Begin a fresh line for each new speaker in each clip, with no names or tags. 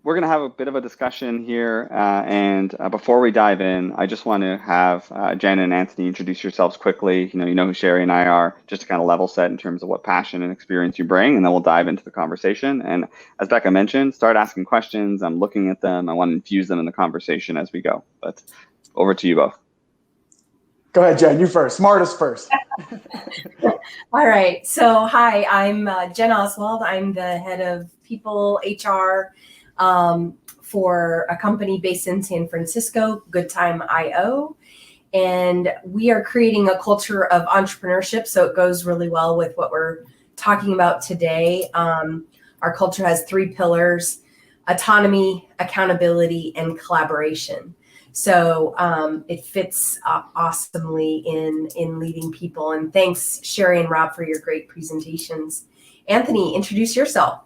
we're going to have a bit of a discussion here. And before we dive in, I just want to have Jen and Anthony introduce yourselves quickly. You know who Sherry and I are, just to kind of level set in terms of what passion and experience you bring, and then we'll dive into the conversation. And as Becca mentioned, start asking questions. I'm looking at them. I want to infuse them in the conversation as we go. But over to you both.
Go ahead, Jen, you first. Smartest first.
All right. So hi, I'm Jen Oswald. I'm the head of people HR for a company based in San Francisco, Good Time IO. And we are creating a culture of entrepreneurship. So it goes really well with what we're talking about today. Our culture has 3 pillars: autonomy, accountability, and collaboration. So it fits awesomely in leading people. And thanks, Sherry and Rob, for your great presentations. Anthony, introduce yourself.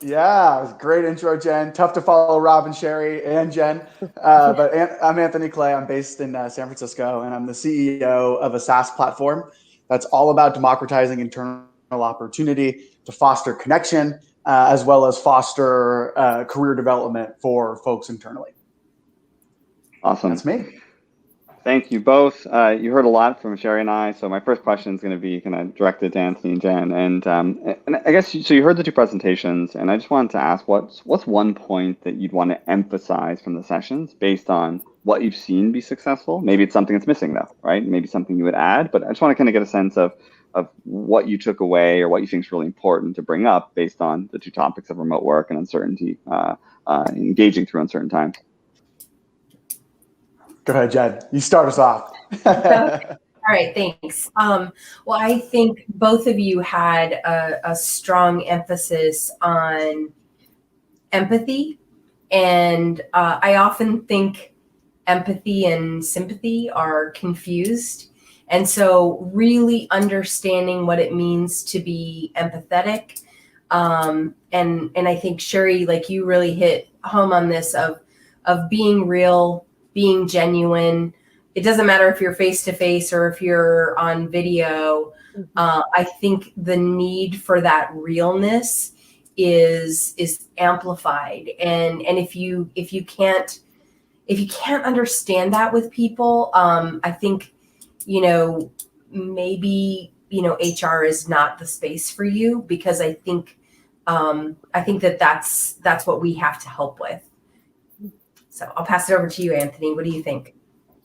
Yeah, it was a great intro, Jen. Tough to follow Rob and Sherry and Jen. But I'm Anthony Clay. I'm based in San Francisco, and I'm the CEO of a SaaS platform that's all about democratizing internal opportunity to foster connection, as well as foster career development for folks internally.
Awesome.
That's me.
Thank you both. You heard a lot from Sherry and I, so my first question is going to be kind of directed to Anthony and Jen. And I guess, so you heard the 2 presentations, and I just wanted to ask, what's one point that you'd want to emphasize from the sessions based on what you've seen be successful? Maybe it's something that's missing though, right? Maybe something you would add, but I just want to kind of get a sense of what you took away or what you think is really important to bring up based on the 2 topics of remote work and uncertainty, engaging through uncertain times.
Go ahead, Jen. You start us off.
All right, thanks. Well, I think both of you had a strong emphasis on empathy. And I often think empathy and sympathy are confused. And so really understanding what it means to be empathetic. And I think, Sherry, like you really hit home on this of being real, being genuine. It doesn't matter if you're face to face or if you're on video. I think the need for that realness is amplified. And if you can't understand that with people, I think, maybe, HR is not the space for you, because I think that's what we have to help with. So I'll pass it over to you, Anthony. What do you think?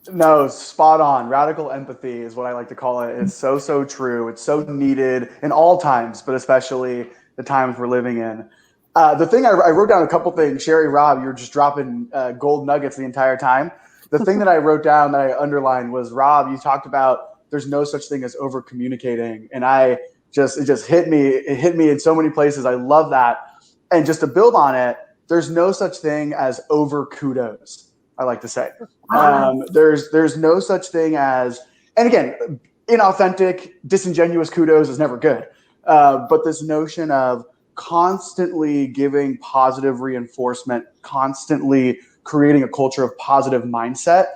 No, spot on. Radical empathy is what I like to call it. It's so true. It's so needed in all times, but especially the times we're living in. The thing I wrote down a couple things. Sherry, Rob, you were just dropping gold nuggets the entire time. The thing that I wrote down that I underlined was, Rob, you talked about there's no such thing as over communicating, and it just hit me. It hit me in so many places. I love that. And just to build on it, there's no such thing as over kudos, I like to say. There's no such thing as, and again, inauthentic, disingenuous kudos is never good. But this notion of constantly giving positive reinforcement, constantly creating a culture of positive mindset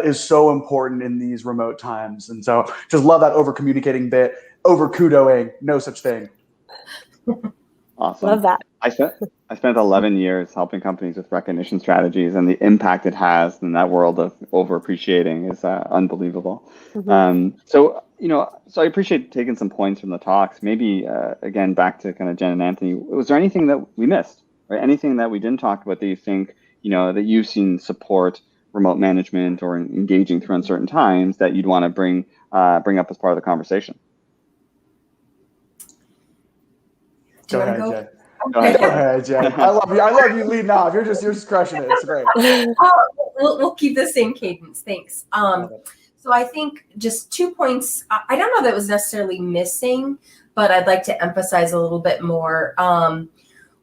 is so important in these remote times. And so just love that over communicating bit, over kudoing, no such thing.
Awesome.
Love that.
I spent 11 years helping companies with recognition strategies, and the impact it has in that world of over appreciating is unbelievable. So I appreciate taking some points from the talks. Maybe again, back to kind of Jen and Anthony, was there anything that we missed, right? Anything that we didn't talk about that you think, that you've seen support remote management or engaging through uncertain times that you'd want to bring up as part of the conversation?
Go ahead, Jen. Go ahead, Jen. I love you leading off. You're just crushing it. It's great.
We'll keep the same cadence. Thanks. So I think just 2 points. I don't know that it was necessarily missing, but I'd like to emphasize a little bit more.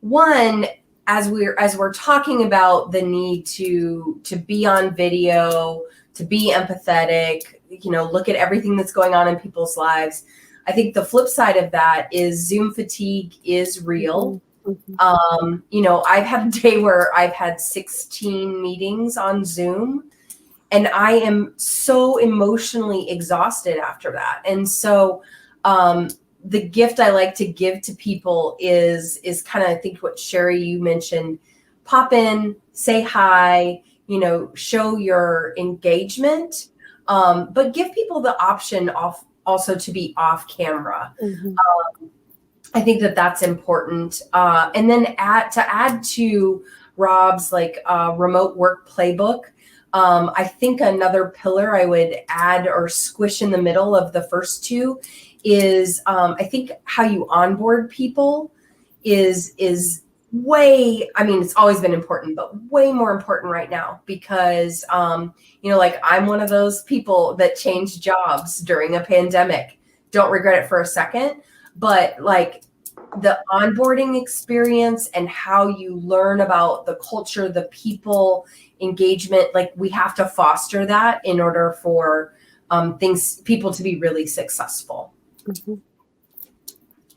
One, as we're talking about the need to be on video, to be empathetic, look at everything that's going on in people's lives. I think the flip side of that is Zoom fatigue is real. I've had a day where I've had 16 meetings on Zoom, and I am so emotionally exhausted after that. And so the gift I like to give to people is kind of, I think what Sherry, you mentioned, pop in, say hi, show your engagement, but give people the option also to be off camera.
Mhm.
I think that that's important. And then to add to Rob's remote work playbook, I think another pillar I would add or squish in the middle of the first two is I think how you onboard people is way, I mean, it's always been important, but way more important right now because, I'm one of those people that changed jobs during a pandemic. Don't regret it for a second, but the onboarding experience and how you learn about the culture, the people, engagement, we have to foster that in order for people to be really successful.
Mhm.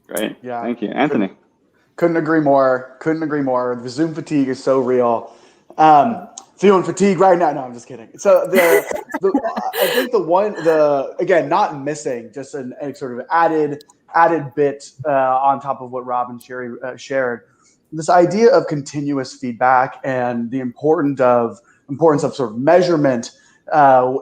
Great.
Yeah.
Thank you. Anthony.
Couldn't agree more. The Zoom fatigue is so real. Feeling fatigued right now. No, I'm just kidding. So I think again, not missing, just a sort of added bit on top of what Rob and Sherry shared. This idea of continuous feedback and the importance of sort of measurement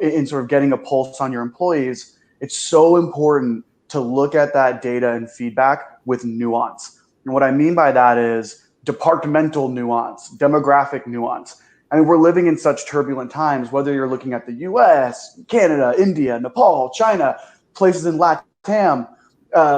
in sort of getting a pulse on your employees. It's so important to look at that data and feedback with nuance. And what I mean by that is departmental nuance, demographic nuance. I mean, we're living in such turbulent times, whether you're looking at the US, Canada, India, Nepal, China, places in LATAM,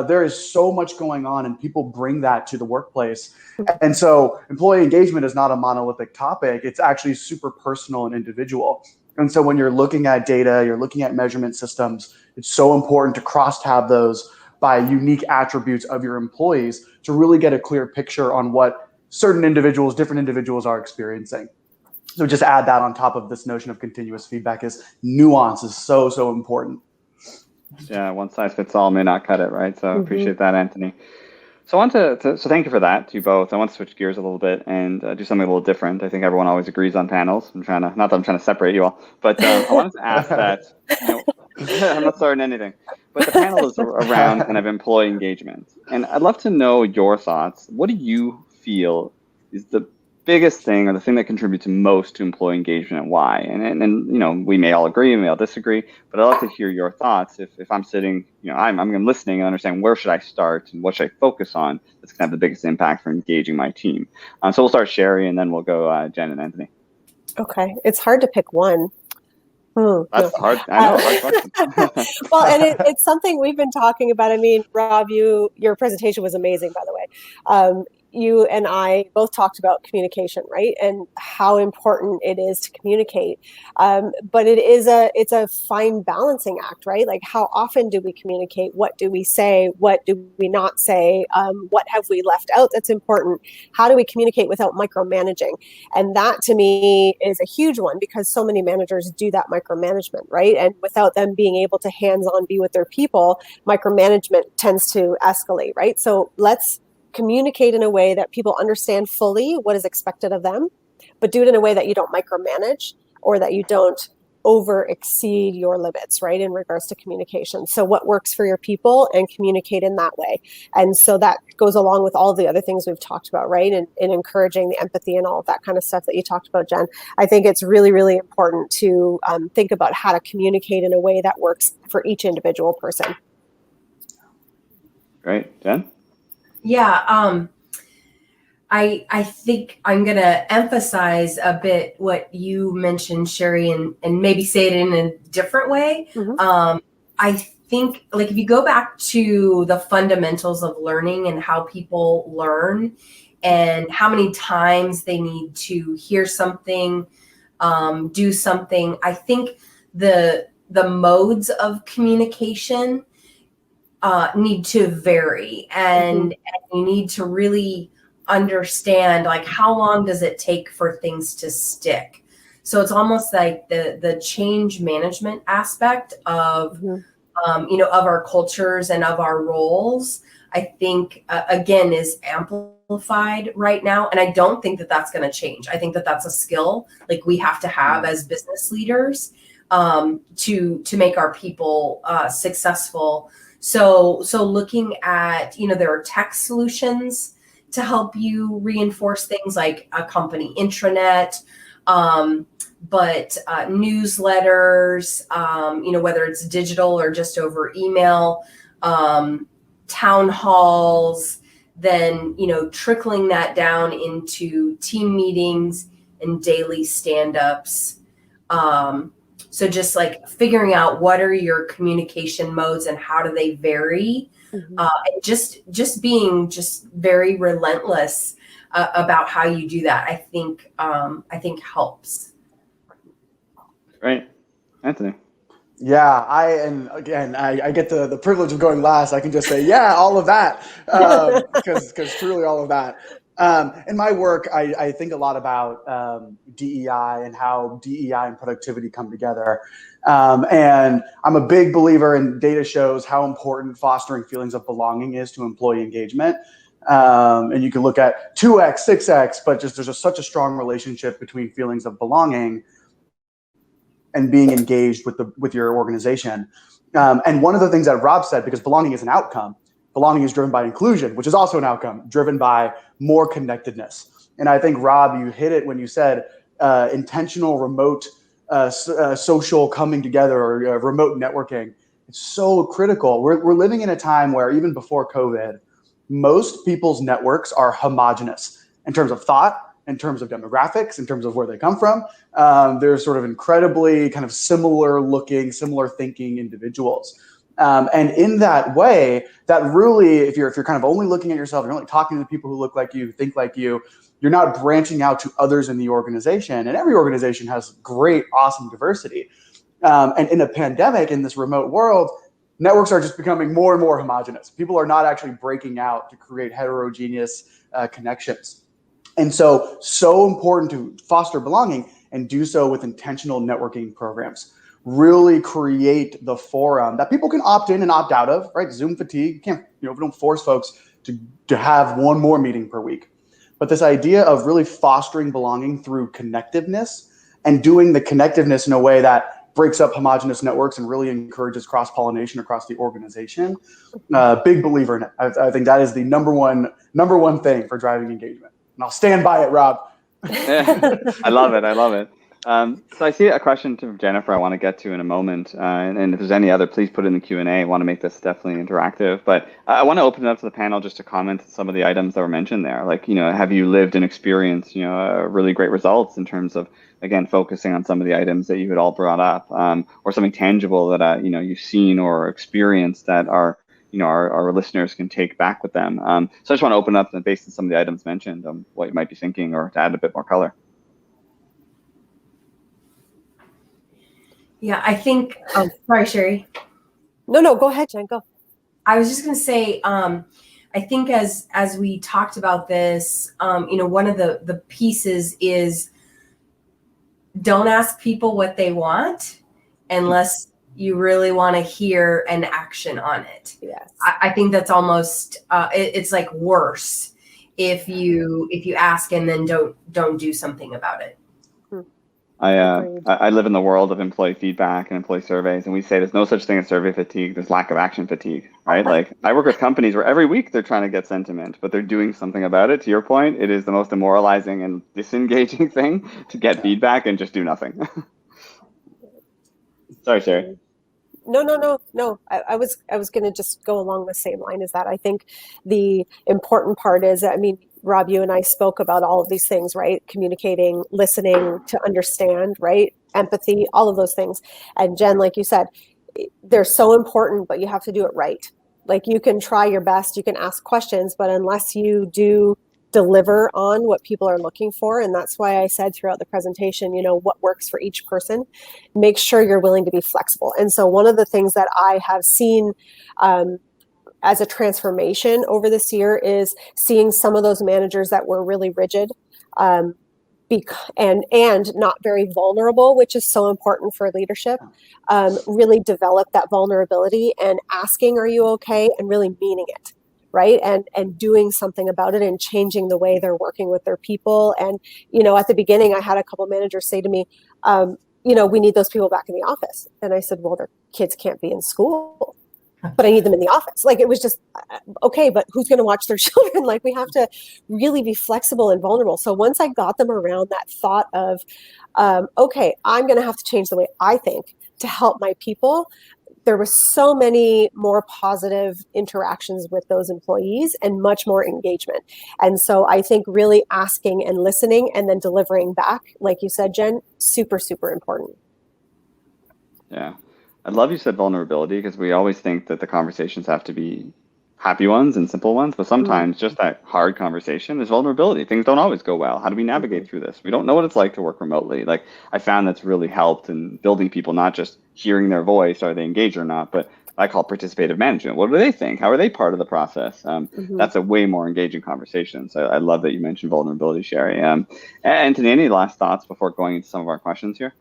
there is so much going on and people bring that to the workplace. And so employee engagement is not a monolithic topic. It's actually super personal and individual. And so when you're looking at data, you're looking at measurement systems, it's so important to cross-tab those by unique attributes of your employees to really get a clear picture on what different individuals are experiencing. So just add that on top of this notion of continuous feedback is nuance is so, so important.
Yeah, one size fits all may not cut it, right? So appreciate that, Anthony. So I want so thank you for that to you both. I want to switch gears a little bit and do something a little different. I think everyone always agrees on panels. Not that I'm trying to separate you all, but I wanted to ask that, I'm not starting anything, but the panel is around kind of employee engagement. And I'd love to know your thoughts. What do you feel is the biggest thing or the thing that contributes most to employee engagement and why? And we may all agree, we may all disagree, but I'd love to hear your thoughts. If I'm sitting, I'm listening and understand where should I start and what should I focus on that's going to have the biggest impact for engaging my team. So we'll start Sherry and then we'll go Jen and Anthony.
Okay, it's hard to pick one.
That's hard. I know, hard question.
Well, and it's something we've been talking about. I mean, Rob, your presentation was amazing, by the way. You and I both talked about communication, right? And how important it is to communicate. But it's a fine balancing act, right? Like how often do we communicate? What do we say? What do we not say? What have we left out that's important? How do we communicate without micromanaging? And that to me is a huge one because so many managers do that micromanagement, right? And without them being able to hands-on be with their people, micromanagement tends to escalate, right? So let's communicate in a way that people understand fully what is expected of them, but do it in a way that you don't micromanage or that you don't over exceed your limits, right, in regards to communication. So what works for your people and communicate in that way. And so that goes along with all the other things we've talked about, right, and encouraging the empathy and all of that kind of stuff that you talked about, Jen. I think it's really, really important to think about how to communicate in a way that works for each individual person.
Great. Jen?
Yeah, I think I'm going to emphasize a bit what you mentioned, Sherry, and maybe say it in a different way.
Mm-hmm.
I think if you go back to the fundamentals of learning and how people learn and how many times they need to hear something, do something, I think the modes of communication need to vary and you need to really understand how long does it take for things to stick. So it's almost like the change management aspect of of our cultures and of our roles, I think again is amplified right now, and I don't think that that's going to change. I think that that's a skill we have to have as business leaders to make our people successful. So looking at, there are tech solutions to help you reinforce things like a company intranet, but newsletters, whether it's digital or just over email, town halls, then, trickling that down into team meetings and daily stand-ups. So just like figuring out what are your communication modes and how do they vary, and just being very relentless about how you do that. I think helps.
Right, Anthony.
Yeah, I get the privilege of going last. I can just say, yeah, all of that, because truly all of that. In my work, I think a lot about DEI and how DEI and productivity come together. And I'm a big believer in data shows how important fostering feelings of belonging is to employee engagement. And you can look at 2x, 6x, but there's just such a strong relationship between feelings of belonging and being engaged with your organization. And one of the things that Rob said, because belonging is an outcome, belonging is driven by inclusion, which is also an outcome, driven by more connectedness. And I think, Rob, you hit it when you said intentional remote social coming together or remote networking. It's so critical. We're living in a time where even before COVID, most people's networks are homogenous in terms of thought, in terms of demographics, in terms of where they come from. They're sort of incredibly kind of similar looking, similar thinking individuals. And in that way, that really, if you're kind of only looking at yourself, you're only talking to people who look like you, think like you're not branching out to others in the organization. And every organization has great, awesome diversity. And in a pandemic, in this remote world, networks are just becoming more and more homogenous. People are not actually breaking out to create heterogeneous connections. And so important to foster belonging and do so with intentional networking programs. Really create the forum that people can opt in and opt out of, right? Zoom fatigue, you can't, we don't force folks to have one more meeting per week. But this idea of really fostering belonging through connectiveness and doing the connectiveness in a way that breaks up homogenous networks and really encourages cross-pollination across the organization. Big believer in it. I think that is the number one thing for driving engagement. And I'll stand by it, Rob.
I love it. So I see a question to Jennifer I want to get to in a moment. And if there's any other, please put it in the Q&A. I want to make this definitely interactive. But I want to open it up to the panel just to comment on some of the items that were mentioned there. Like, have you lived and experienced, really great results in terms of, again, focusing on some of the items that you had all brought up, or something tangible that, you've seen or experienced that our listeners can take back with them. So I just want to open up based on some of the items mentioned, what you might be thinking or to add a bit more color.
Yeah, I think, sorry, Sherry.
No, go ahead, Jen, go.
I was just going to say, I think as we talked about this, one of the pieces is don't ask people what they want unless you really want to hear an action on it.
Yes.
I think that's almost, it's like worse if you ask and then don't do something about it.
I live in the world of employee feedback and employee surveys, and we say there's no such thing as survey fatigue. There's lack of action fatigue, right? Like I work with companies where every week they're trying to get sentiment, but they're doing something about it. To your point, it is the most demoralizing and disengaging thing to get feedback and just do nothing. Sorry, Sherry.
No. I was going to just go along the same line as that. I think the important part is, Rob, you and I spoke about all of these things, right? Communicating, listening to understand, right? Empathy, all of those things. And Jen, like you said, they're so important, but you have to do it right. Like you can try your best, you can ask questions, but unless you do deliver on what people are looking for, and that's why I said throughout the presentation, what works for each person, make sure you're willing to be flexible. And so one of the things that I have seen as a transformation over this year is seeing some of those managers that were really rigid and not very vulnerable, which is so important for leadership, really develop that vulnerability and asking, are you okay? And really meaning it, right? And doing something about it and changing the way they're working with their people. And, at the beginning, I had a couple of managers say to me, we need those people back in the office. And I said, well, their kids can't be in school. but I need them in the office. Like, it was just, okay, but who's going to watch their children? Like, we have to really be flexible and vulnerable. So once I got them around that thought of, okay, I'm going to have to change the way I think to help my people, there was so many more positive interactions with those employees and much more engagement. And so I think really asking and listening and then delivering back, like you said, Jen, super, super important.
Yeah. I love you said vulnerability, because we always think that the conversations have to be happy ones and simple ones, but sometimes just that hard conversation is vulnerability. Things don't always go well. How do we navigate through this? We don't know what it's like to work remotely. Like, I found that's really helped in building people, not just hearing their voice, are they engaged or not, but I call participative management. What do they think? How are they part of the process? That's a way more engaging conversation. So I love that you mentioned vulnerability, Sherry. Anthony, any last thoughts before going into some of our questions here?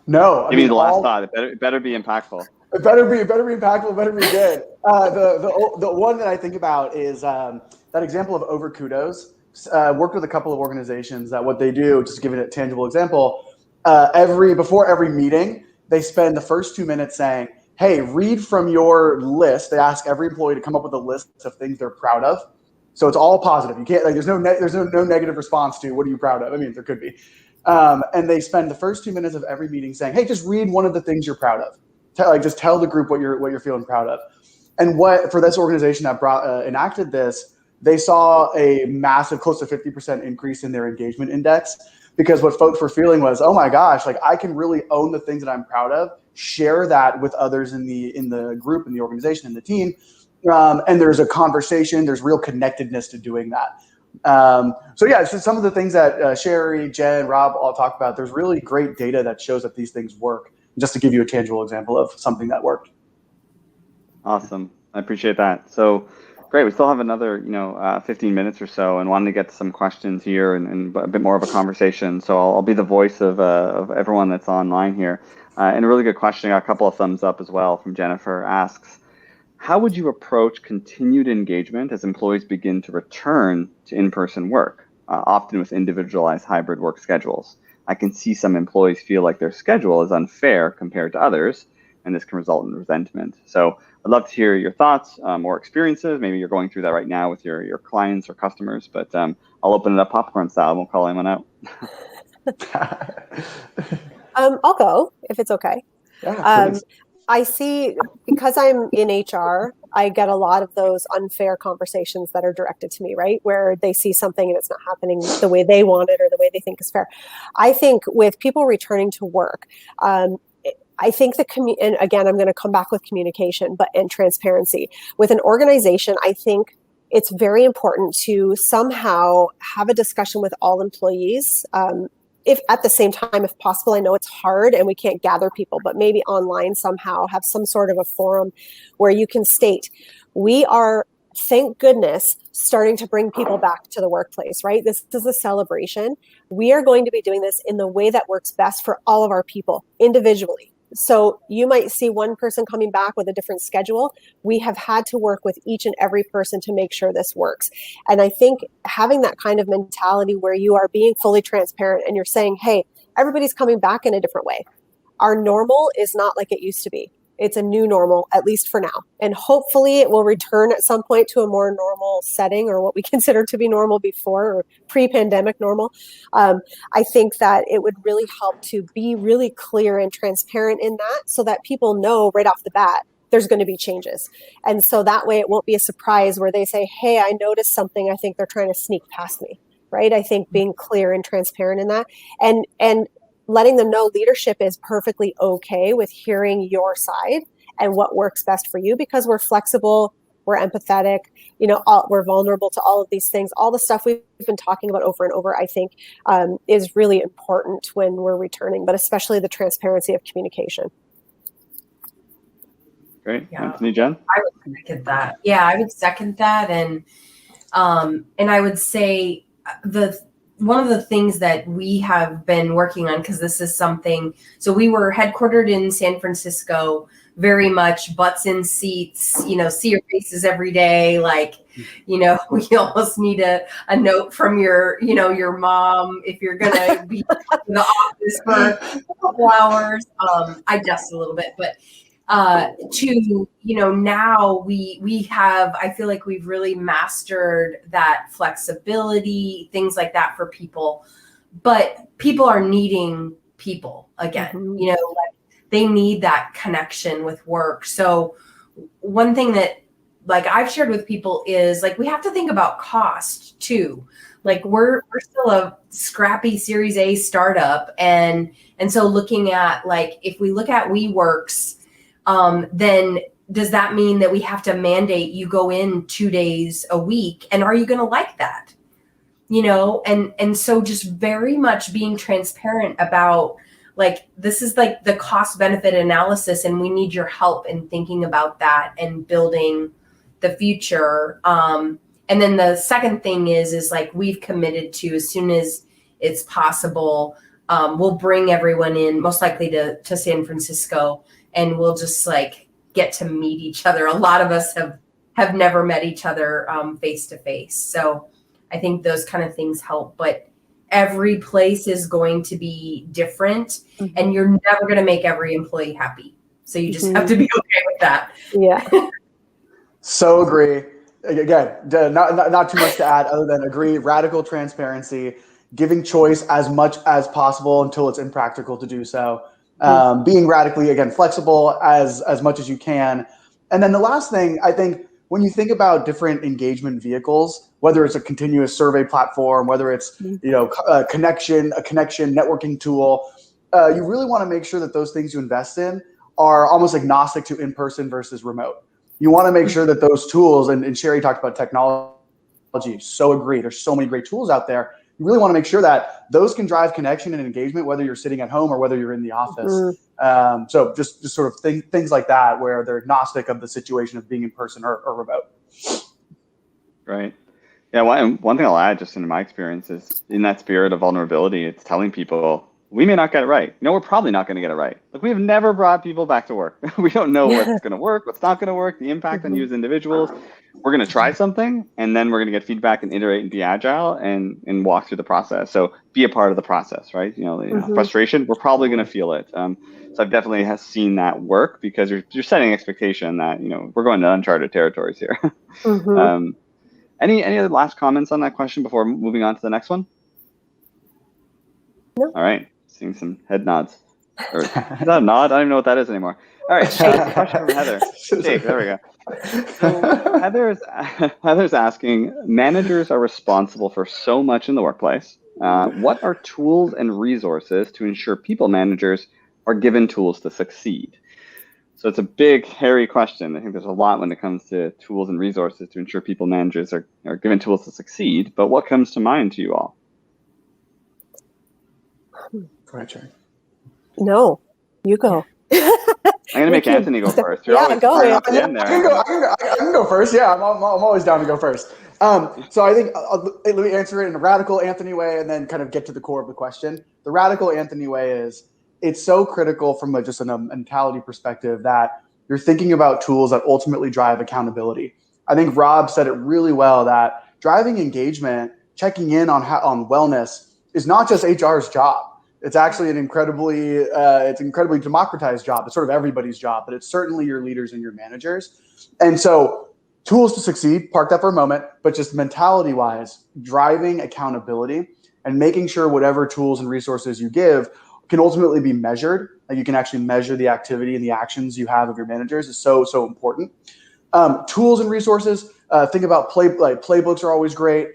No, I
Give me
mean,
the last thought. It better be impactful.
It better be impactful. It better be good. The one that I think about is that example of over kudos. Worked with a couple of organizations that what they do, just giving a tangible example, before every meeting, they spend the first 2 minutes saying, "Hey, read from your list." They ask every employee to come up with a list of things they're proud of. So it's all positive. You can't, like, there's no negative response to what are you proud of. I mean, there could be. And they spend the first 2 minutes of every meeting saying, "Hey, just read one of the things you're proud of. Just tell the group what you're feeling proud of." And what for this organization that enacted this, they saw a massive, close to 50% increase in their engagement index, because what folks were feeling was, oh my gosh, like, I can really own the things that I'm proud of, share that with others in the group, in the organization, in the team, and there's a conversation, there's real connectedness to doing that. So yeah, it's just some of the things that Sherry, Jen, Rob all talked about. There's really great data that shows that these things work. Just to give you a tangible example of something that worked.
Awesome. I appreciate that. So great. We still have another, 15 minutes or so, and wanted to get to some questions here and a bit more of a conversation. So I'll be the voice of everyone that's online here. And a really good question. I got a couple of thumbs up as well from Jennifer. Asks, how would you approach continued engagement as employees begin to return to in-person work, often with individualized hybrid work schedules? I can see some employees feel like their schedule is unfair compared to others, and this can result in resentment. So I'd love to hear your thoughts or experiences. Maybe you're going through that right now with your clients or customers, but I'll open it up popcorn style and we'll call anyone out.
I'll go if it's okay.
Yeah,
I see, because I'm in HR, I get a lot of those unfair conversations that are directed to me, right? Where they see something and it's not happening the way they want it or the way they think is fair. I think with people returning to work, I think and again, I'm going to come back with communication, and transparency. With an organization, I think it's very important to somehow have a discussion with all employees. If at the same time, if possible, I know it's hard and we can't gather people, but maybe online somehow have some sort of a forum where you can state, we are, thank goodness, starting to bring people back to the workplace, right? This is a celebration. We are going to be doing this in the way that works best for all of our people individually. So you might see one person coming back with a different schedule. We have had to work with each and every person to make sure this works. And I think having that kind of mentality where you are being fully transparent and you're saying, hey, everybody's coming back in a different way. Our normal is not like it used to be. It's a new normal, at least for now. And hopefully it will return at some point to a more normal setting, or what we consider to be normal before, or pre-pandemic normal. I think that it would really help to be really clear and transparent in that, so that people know right off the bat there's going to be changes. And so that way it won't be a surprise where they say, hey, I noticed something. I think they're trying to sneak past me, right? I think being clear and transparent in that, and letting them know leadership is perfectly okay with hearing your side and what works best for you, because we're flexible, we're empathetic, we're vulnerable to all of these things. All the stuff we've been talking about over and over, I think, is really important when we're returning, but especially the transparency of communication.
Great. Yeah. Anthony, Jen?
I would second that. Yeah, I would second that. And I would say one of the things that we have been working on, because this is something, so we were headquartered in San Francisco, very much butts in seats, see your faces every day. Like, we almost need a note from your mom if you're going to be in the office for a couple hours. I jest a little bit, but to, now we have, I feel like we've really mastered that flexibility, things like that for people, but people are needing people again.
Mm-hmm.
Like they need that connection with work. So one thing that like I've shared with people is like we have to think about cost too. Like we're still a scrappy Series A startup, and so looking at like if we look at WeWorks, then does that mean that we have to mandate you go in 2 days a week? And are you going to like that? And so just very much being transparent about like, this is like the cost benefit analysis, and we need your help in thinking about that and building the future. And then the second thing is like, we've committed to, as soon as it's possible, we'll bring everyone in, most likely to San Francisco, and we'll just like get to meet each other. A lot of us have never met each other face to face. So I think those kind of things help, but every place is going to be different, and you're never going to make every employee happy. So you just have to be okay with that.
Yeah.
So agree. Again, not too much to add other than agree. Radical transparency, giving choice as much as possible until it's impractical to do so. Being radically, again, flexible as much as you can. And then the last thing, I think, when you think about different engagement vehicles, whether it's a continuous survey platform, whether it's a connection networking tool, you really want to make sure that those things you invest in are almost agnostic to in-person versus remote. You want to make sure that those tools, and Sherry talked about technology, so agree. There's so many great tools out there. You really want to make sure that those can drive connection and engagement, whether you're sitting at home or whether you're in the office. So just sort of things like that, where they're agnostic of the situation of being in person or remote.
Right. Yeah. One thing I'll add, just in my experience, is in that spirit of vulnerability, it's telling people we may not get it right. We're probably not going to get it right. Like, we have never brought people back to work. We don't know what's going to work, what's not going to work, the impact on you as individuals. We're going to try something, and then we're going to get feedback and iterate and be agile and walk through the process. So be a part of the process, right? Frustration, we're probably going to feel it. So I've definitely seen that work, because you're setting expectation that, we're going to uncharted territories here. Any other last comments on that question before moving on to the next one?
No.
All right. Seeing some head nods. Or is that a nod? I don't even know what that is anymore. All right. Question from Heather. Jake, there we go. So Heather's asking, managers are responsible for so much in the workplace. What are tools and resources to ensure people managers are given tools to succeed? So it's a big, hairy question. I think there's a lot when it comes to tools and resources to ensure people managers are given tools to succeed. But what comes to mind to you all?
Go ahead, Sherry.
No, you go.
I'm going to make Anthony go first. You're always
go.
at the end there.
I can go first. Yeah, I'm always down to go first. So I think let me answer it in a radical Anthony way, and then kind of get to the core of the question. The radical Anthony way is, it's so critical from just a mentality perspective that you're thinking about tools that ultimately drive accountability. I think Rob said it really well, that driving engagement, checking in on wellness, is not just HR's job. It's actually an incredibly democratized job. It's sort of everybody's job, but it's certainly your leaders and your managers. And so tools to succeed, park that for a moment, but just mentality-wise, driving accountability and making sure whatever tools and resources you give can ultimately be measured. Like, you can actually measure the activity and the actions you have of your managers is so important. Tools and resources, think about playbooks are always great.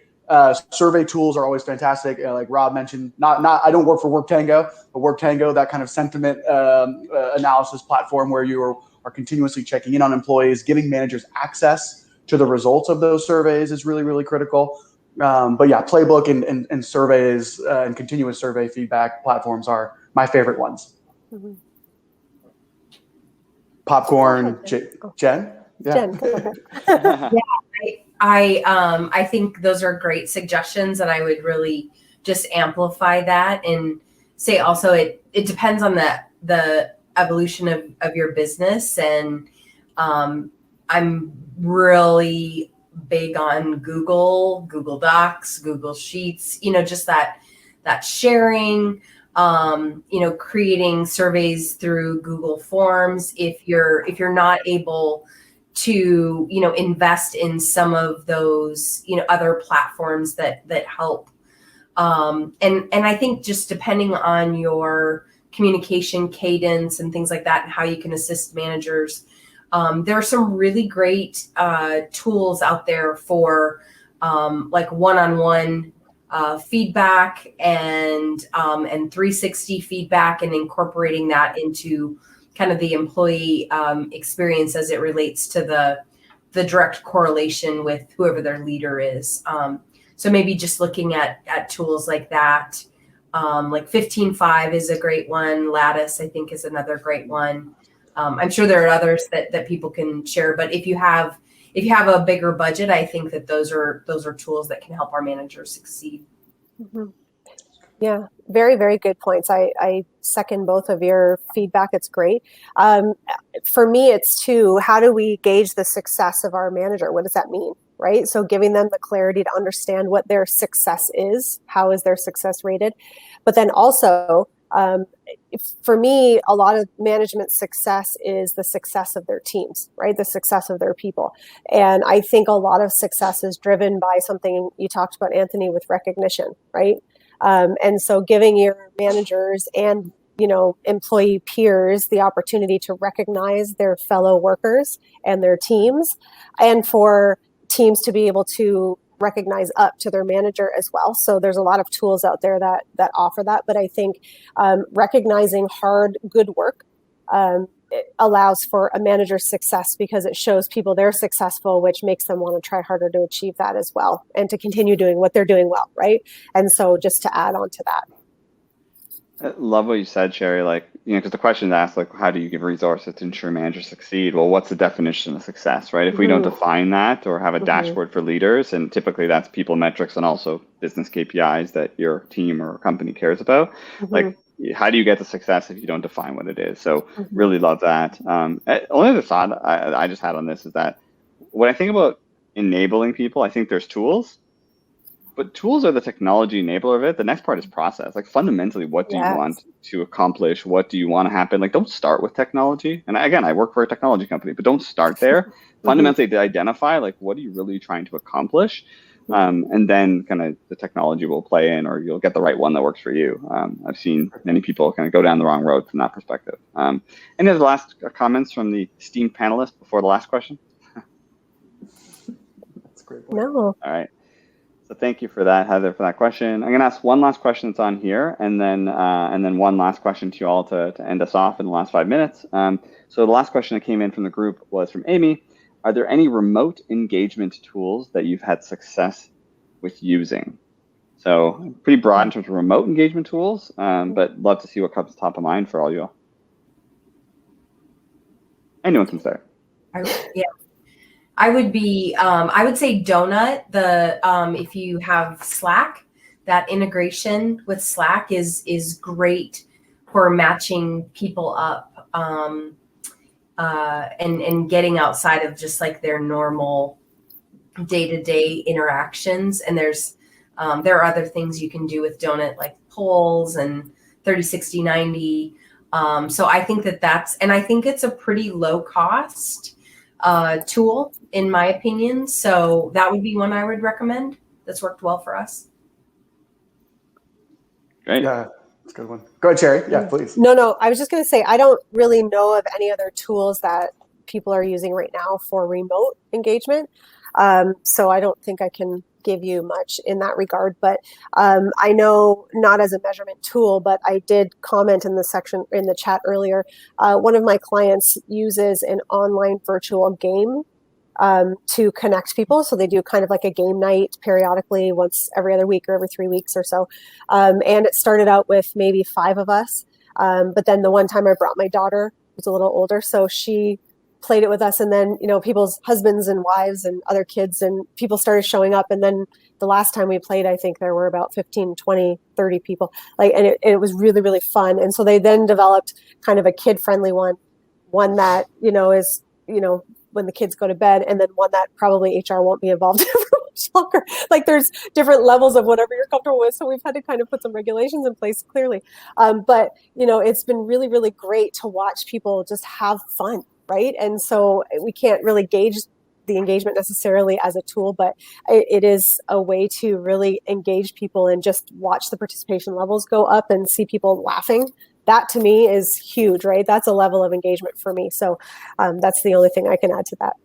Survey tools are always fantastic. Like Rob mentioned, I don't work for Worktango, but Worktango, that kind of sentiment analysis platform where you are continuously checking in on employees, giving managers access to the results of those surveys is really, really critical. But yeah, playbook and surveys and continuous survey feedback platforms are my favorite ones. Popcorn, Jen? Yeah.
Jen, go ahead.
I think those are great suggestions, and I would really just amplify that and say also it depends on the evolution of your business. And I'm really big on Google Docs, Google Sheets, just that sharing. creating surveys through Google Forms. If you're not able to, invest in some of those, other platforms that help. And I think just depending on your communication cadence and things like that and how you can assist managers, there are some really great tools out there for like one-on-one feedback and 360 feedback, and incorporating that into kind of the employee experience as it relates to the direct correlation with whoever their leader is. So maybe just looking at tools like that, like 15.5 is a great one. Lattice, I think, is another great one. I'm sure there are others that people can share, but if you have a bigger budget, I think that those are tools that can help our managers succeed.
Mm-hmm. Yeah, very, very good points. I second both of your feedback. It's great. For me, it's too, how do we gauge the success of our manager? What does that mean? Right? So giving them the clarity to understand what their success is, how is their success rated? But then also, for me, a lot of management success is the success of their teams, right? The success of their people. And I think a lot of success is driven by something you talked about, Anthony, with recognition, right? And so giving your managers and employee peers the opportunity to recognize their fellow workers and their teams, and for teams to be able to recognize up to their manager as well. So there's a lot of tools out there that offer that. But I think recognizing hard, good work it allows for a manager's success, because it shows people they're successful, which makes them want to try harder to achieve that as well, and to continue doing what they're doing well, right? And so just to add on to that.
I love what you said, Sherry. Like, because the question is asked, like, how do you give resources to ensure managers succeed? Well, what's the definition of success, right? If we don't define that or have a dashboard for leaders, and typically that's people metrics and also business KPIs that your team or company cares about, like, how do you get to success if you don't define what it is? So really love that. Only other thought I just had on this is that when I think about enabling people, I think there's tools. But tools are the technology enabler of it. The next part is process. Like, fundamentally, what do you want to accomplish? What do you want to happen? Like, don't start with technology. And again, I work for a technology company, but don't start there. Fundamentally, to identify, like, what are you really trying to accomplish? And then kind of the technology will play in, or you'll get the right one that works for you. I've seen many people kind of go down the wrong road from that perspective. Any other last comments from the esteemed panelists before the last question?
That's a great point.
No.
All right. So thank you for that, Heather, for that question. I'm going to ask one last question that's on here, and then one last question to you all to end us off in the last 5 minutes. So the last question that came in from the group was from Amy. Are there any remote engagement tools that you've had success with using? So pretty broad in terms of remote engagement tools, but love to see what comes top of mind for all you all. Anyone can start.
Yeah. I would say Donut. If you have Slack, that integration with Slack is great for matching people up and getting outside of just like their normal day-to-day interactions. And there are other things you can do with Donut, like polls and 30, 60, 90. So I think I think it's a pretty low cost tool, in my opinion. So that would be one I would recommend that's worked well for us.
Great.
Yeah, that's a good one. Go ahead, Sherry. Yeah, please.
No, I was just going to say, I don't really know of any other tools that people are using right now for remote engagement. So I don't think I can give you much in that regard, but I know, not as a measurement tool, but I did comment in the section in the chat earlier. One of my clients uses an online virtual game to connect people. So they do kind of like a game night periodically, once every other week or every 3 weeks or so. And it started out with maybe 5 of us. But then the one time I brought my daughter, who was a little older, so she played it with us, and then people's husbands and wives and other kids and people started showing up. And then the last time we played, I think there were about 15, 20, 30 people, and it was really, really fun. And so they then developed kind of a kid-friendly one that is when the kids go to bed, and then one that probably HR won't be involved much longer. Like there's different levels of whatever you're comfortable with. So we've had to kind of put some regulations in place clearly. But it's been really, really great to watch people just have fun, right? And so we can't really gauge the engagement necessarily as a tool, but it is a way to really engage people and just watch the participation levels go up and see people laughing. That to me is huge, right? That's a level of engagement for me. So that's the only thing I can add to that.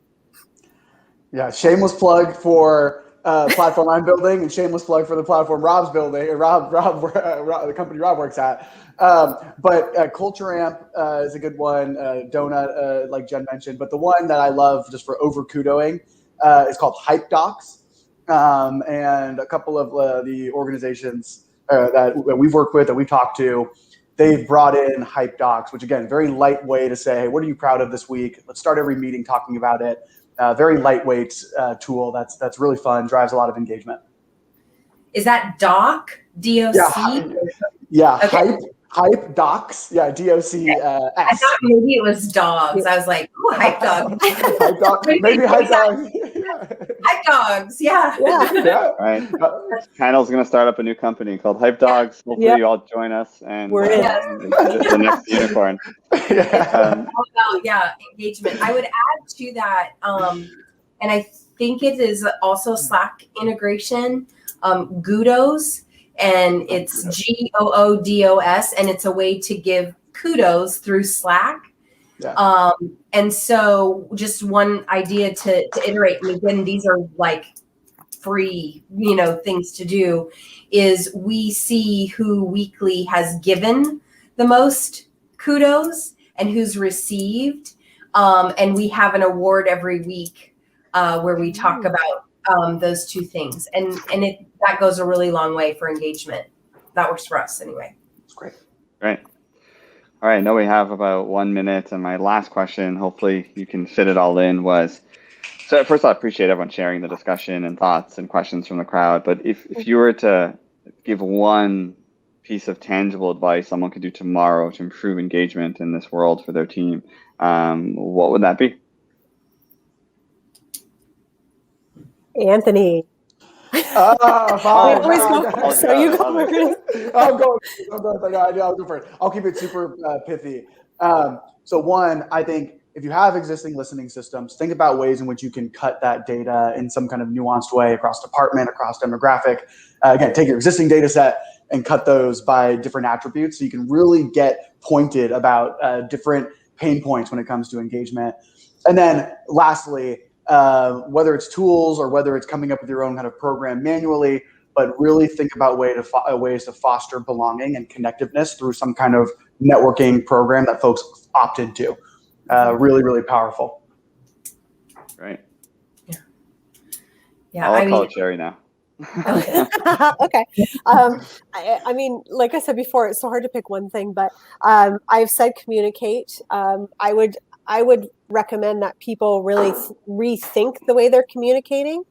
Yeah, shameless plug for platform I'm building, and shameless plug for the platform Rob's building, the company Rob works at. But Culture Amp is a good one. Donut, like Jen mentioned, but the one that I love just for over kudoing is called Hype Docs, and a couple of the organizations that we've worked with, that we've talked to, they've brought in Hype Docs, which again, very light way to say, hey, what are you proud of this week? Let's start every meeting talking about it. Very lightweight tool that's really fun, drives a lot of engagement.
Is that Doc? D-O-C?
Yeah,
Okay.
Hype Docs. Yeah, D-O-C-S.
I thought maybe it was dogs. I was like, oh, Hype Dog.
Hype Dog. Maybe Hype Dogs.
Hype Dogs, yeah.
Yeah.
Right. Panel's going to start up a new company called Hype Dogs. Hopefully you all join us, and
We're in.
the next unicorn.
Engagement. I would add to that, and I think it is also Slack integration, Goodos, and it's Goodos, and it's a way to give kudos through Slack.
Yeah.
And so just one idea to iterate, and again, these are like free, things to do, is we see who weekly has given the most kudos and who's received. And we have an award every week where we talk about those two things. And that goes a really long way for engagement. That works for us anyway.
That's great.
Great. All right, now we have about 1 minute, and my last question, hopefully you can fit it all in, was, so first I appreciate everyone sharing the discussion and thoughts and questions from the crowd, but if you were to give one piece of tangible advice someone could do tomorrow to improve engagement in this world for their team, what would that be?
Anthony.
Fine.
We always go first, so you go first.
I'll go for it. I'll keep it super pithy. So one, I think if you have existing listening systems, think about ways in which you can cut that data in some kind of nuanced way across department, across demographic. Again, take your existing data set and cut those by different attributes so you can really get pointed about different pain points when it comes to engagement. And then lastly, whether it's tools or whether it's coming up with your own kind of program manually, but really think about ways to foster belonging and connectiveness through some kind of networking program that folks opt into. Really, really powerful.
Right.
Yeah.
I'll call it Sherry now.
Okay. I mean, like I said before, it's so hard to pick one thing, but I've said communicate. I would recommend that people really rethink the way they're communicating.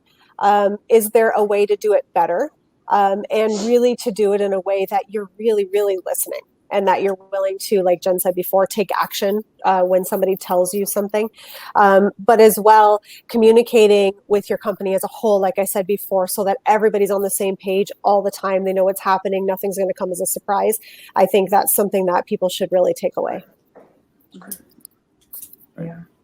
Is there a way to do it better? And really to do it in a way that you're really, really listening, and that you're willing to, like Jen said before, take action when somebody tells you something. But as well, communicating with your company as a whole, like I said before, so that everybody's on the same page all the time. They know what's happening. Nothing's going to come as a surprise. I think that's something that people should really take away.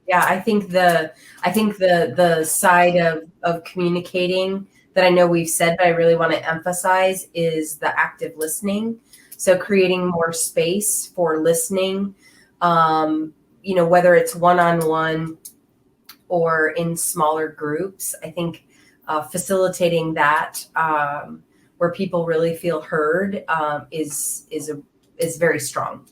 Yeah. I think the side of communicating that I know we've said, but I really want to emphasize is the active listening. So creating more space for listening, whether it's one-on-one or in smaller groups. I think facilitating that where people really feel heard is very strong.